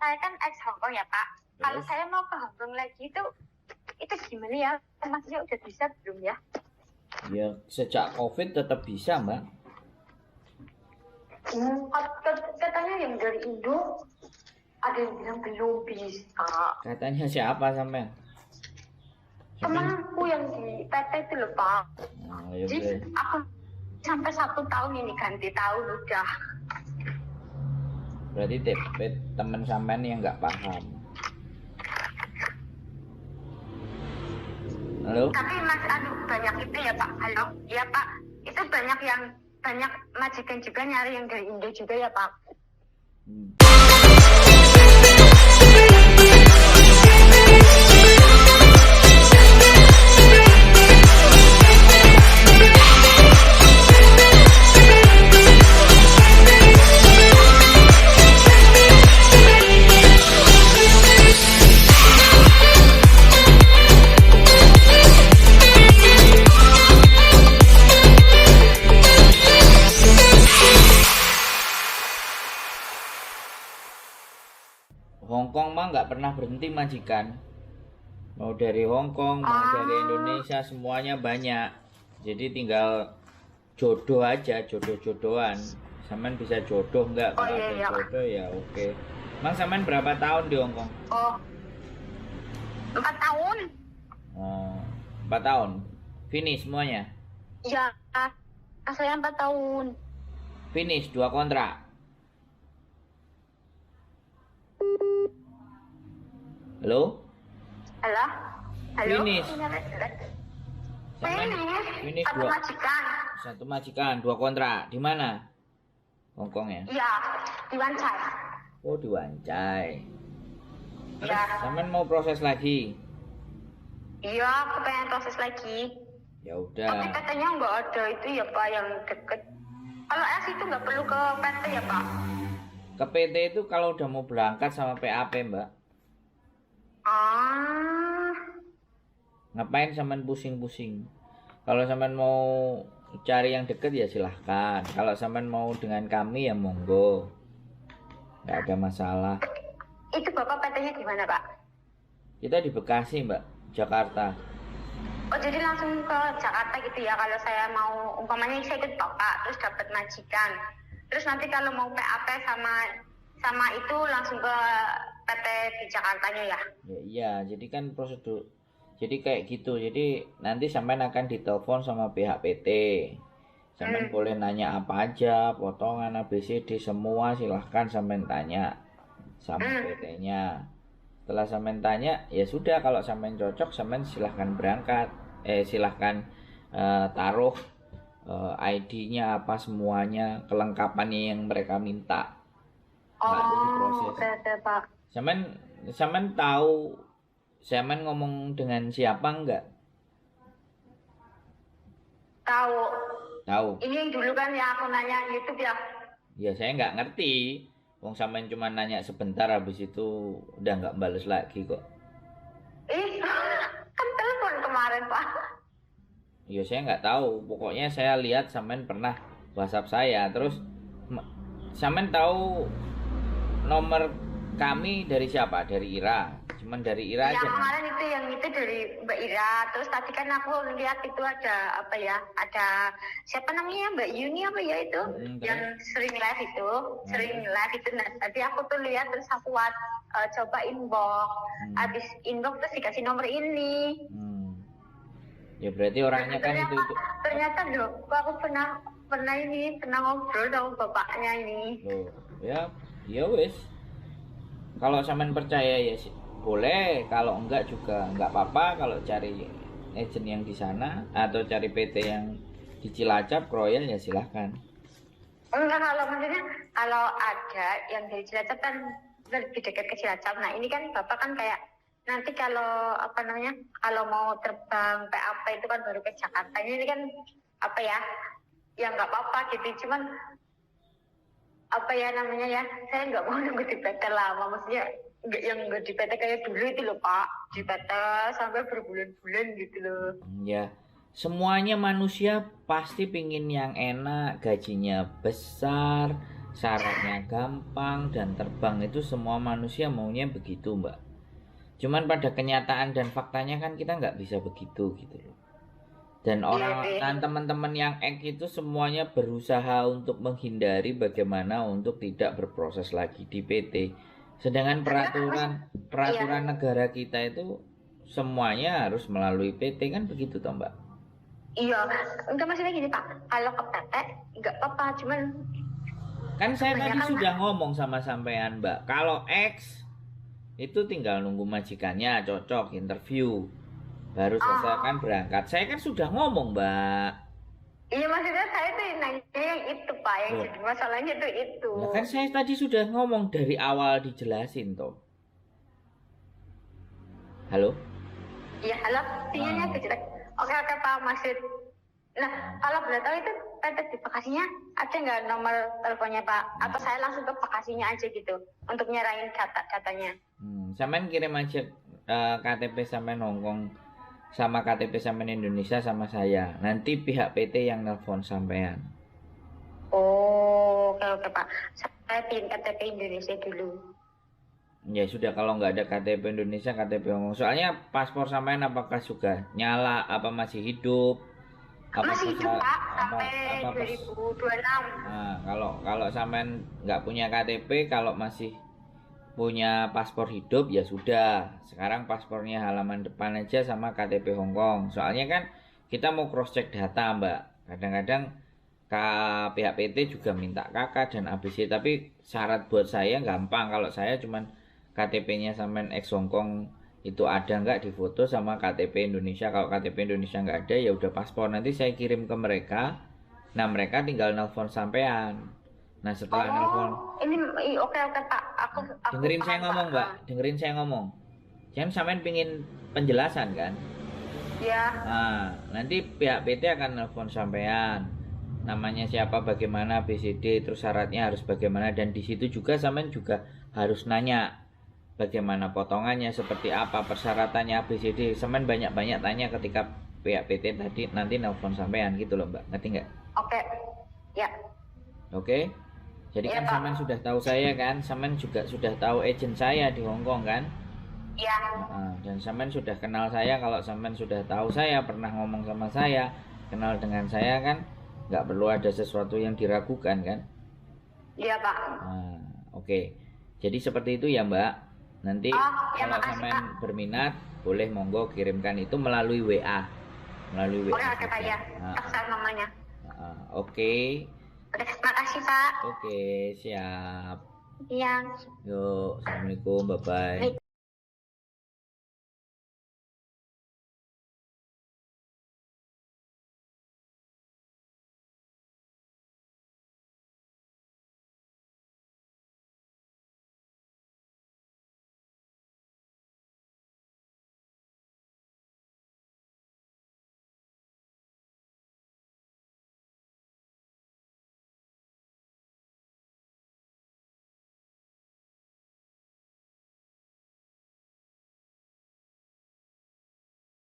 saya kan ex Hongkong ya Pak. Kalau Terus? saya mau ke Hongkong lagi itu gimana ya? Maksudnya udah bisa belum ya? Ya sejak COVID tetap bisa Mbak. Katanya yang dari Indo ada yang bilang belum bisa. Katanya siapa sampean? Temanku yang di PT itu loh Pak. Nah, ya Jadi aku sampai 1 tahun ini ganti tahun udah. berarti teman sampean yang nggak paham. Halo? Tapi Mas banyak itu ya Pak. Halo, ya Pak. Itu banyak majikan juga nyari yang dari Indo juga ya Pak. Hongkong mah nggak pernah berhenti majikan. Mau dari Hongkong, mau dari Indonesia, semuanya banyak. Jadi tinggal jodoh aja, jodoh-jodohan. Sampean bisa jodoh nggak? Kalau ada jodoh ya oke. Mang sampean berapa tahun di Hongkong? Oh, 4 tahun. Oh, 4 tahun. Finish semuanya? Ya, saya 4 tahun. Finish 2 kontrak. Halo? Halo? Halo? Finish. Finish Satu majikan. Satu majikan, 2 kontrak. Di mana? Hongkong ya? Iya, di Wancai. Oh, di Wancai. Iya. Sampean mau proses lagi? Iya, aku pengen proses lagi. Ya Tapi udah. katanya nggak ada itu ya Pak yang deket. Kalau S itu nggak perlu ke PT ya Pak? Ke PT itu kalau udah mau berangkat sama PAP, Mbak. Ngapain sampean pusing-pusing? Kalau sampean mau cari yang deket ya silahkan. Kalau sampean mau dengan kami ya monggo. Nggak ada masalah. Itu Bapak PT-nya di mana Pak? Kita di Bekasi, Mbak. Jakarta. Oh jadi langsung ke Jakarta gitu ya kalau saya mau umpamanya saya ikut Bapak terus dapat majikan. Terus nanti kalau mau PAP sama itu langsung ke PT di Jakartanya ya? Ya iya, jadi kan prosedur. Jadi kayak gitu. Jadi nanti sampean akan ditelepon sama pihak PT. Sampean boleh nanya apa aja, potongan ABCD semua silahkan sampean tanya sama PT-nya. Setelah sampean tanya, ya sudah kalau sampean cocok sampean silahkan berangkat. Silahkan taruh ID-nya apa semuanya, kelengkapannya yang mereka minta. Lalu diproses. Oke Pak. Sampean tahu sampean ngomong dengan siapa enggak? Tahu. Tahu. Ini yang dulu kan ya aku nanya YouTube ya. Ya saya nggak ngerti. Wong sampean cuma nanya sebentar habis itu udah nggak bales lagi kok. Kan telepon kemarin Pak. Ya saya nggak tahu. Pokoknya saya lihat sampean pernah WhatsApp saya. Terus sampean tahu nomor kami dari siapa? Dari Ira. Cuman dari Ira aja. Yang kemarin yang itu dari Mbak Ira. Terus tadi kan aku lihat itu ada apa ya? Ada siapa namanya Mbak Yuni apa ya itu? Yang sering live itu, Nah, tadi aku tuh lihat terus aku coba inbox. Habis inbox terus dikasih nomor ini. Ya berarti orangnya kan itu. Ternyata loh, aku pernah ngobrol sama bapaknya ini. Loh, ya wes. Kalau sampean percaya ya boleh, kalau enggak juga enggak apa-apa. Kalau cari agent yang di sana atau cari PT yang di Cilacap, Kroya ya silahkan. Enggak, kalau maksudnya kalau ada yang dari Cilacap kan lebih dekat ke Cilacap. Nah ini kan Bapak kan kayak nanti kalau apa namanya kalau mau terbang PAP itu kan baru ke Jakarta. Ini kan apa ya nggak apa-apa gitu. Cuman apa ya namanya ya saya nggak mau nunggu di PT lama. Maksudnya nggak di PT kayak dulu itu loh Pak, di PT sampai berbulan-bulan gitu loh. Ya semuanya manusia pasti pingin yang enak, gajinya besar, syaratnya gampang dan terbang itu semua manusia maunya begitu, Mbak. Cuman pada kenyataan dan faktanya kan kita nggak bisa begitu gitu loh. Dan orang dan teman-teman yang ek itu semuanya berusaha untuk menghindari bagaimana untuk tidak berproses lagi di PT. Sedangkan peraturan negara kita itu semuanya harus melalui PT kan begitu toh, Mbak? Iya, enggak maksudnya gini Pak, kalau ke PT enggak apa-apa, cuman Kan saya tadi kebanyakan sudah ngomong sama sampean, Mbak. Kalau X itu tinggal nunggu majikannya cocok interview. Baru selesai kan berangkat. Saya kan sudah ngomong, Mbak. iya maksudnya saya tuh nanya yang itu Pak, yang Loh. jadi masalahnya tuh itu. Nah, kan saya tadi sudah ngomong dari awal dijelasin toh. Halo? Iya, halo, sinyalnya tuh jelek. Oke Pak, maksud. Nah, kalau boleh tahu itu PT di Bekasinya ada nggak nomor teleponnya Pak? Atau saya langsung ke Bekasinya aja gitu untuk nyerahin datanya? Sampean kirim aja KTP sampean Hongkong sama KTP sampean Indonesia sama saya. Nanti pihak PT yang nelpon sampean. Oh, oke Pak. Saya pilih KTP Indonesia dulu. Ya sudah, kalau nggak ada KTP Indonesia, KTP Hongkong. Soalnya paspor sampean apakah sudah nyala, apa masih hidup? Apa Masih hidup Pak, sampai apa 2026. Nah, kalau sampean nggak punya KTP, kalau masih punya paspor hidup ya sudah. Sekarang paspornya halaman depan aja sama KTP Hongkong. Soalnya kan kita mau cross check data, Mbak. Kadang-kadang pihak PT juga minta KK dan ABC, tapi syarat buat saya gampang. Kalau saya cuman KTP-nya sampean ex Hongkong itu ada nggak di foto sama KTP Indonesia. Kalau KTP Indonesia nggak ada ya udah paspor, nanti saya kirim ke mereka. Nah mereka tinggal nelpon sampean. Nah setelah nelpon, Ini oke Pak, aku dengerin saya paham, ngomong Pak. Mbak, dengerin saya ngomong. Jangan sampean pingin penjelasan kan? Ya. Nah nanti pihak PT akan nelpon sampean. Namanya siapa, bagaimana, BCD, terus syaratnya harus bagaimana, dan di situ juga sampean juga harus nanya bagaimana potongannya, seperti apa persyaratannya ABCD. Semen banyak-banyak tanya ketika pihak PT tadi nanti nelpon sampean gitu loh Mbak, ngerti nggak? Oke, ya. Oke, jadi Ya, kan Pak. Semen sudah tahu saya kan, Semen juga sudah tahu agent saya di Hongkong kan. Ya. Nah, dan Semen sudah kenal saya. Kalau Semen sudah tahu saya, pernah ngomong sama saya, kenal dengan saya kan, nggak perlu ada sesuatu yang diragukan kan. Iya Pak. Nah, oke. Jadi seperti itu ya Mbak. Nanti Ya, kalau makasih, sampean Pak. berminat, boleh monggo kirimkan itu melalui WA. Melalui WA. Oke Pak ya. Aksa nomornya. Oke. Oke, makasih Pak. Oke, siap. Iya. Yuk, assalamualaikum, bye bye.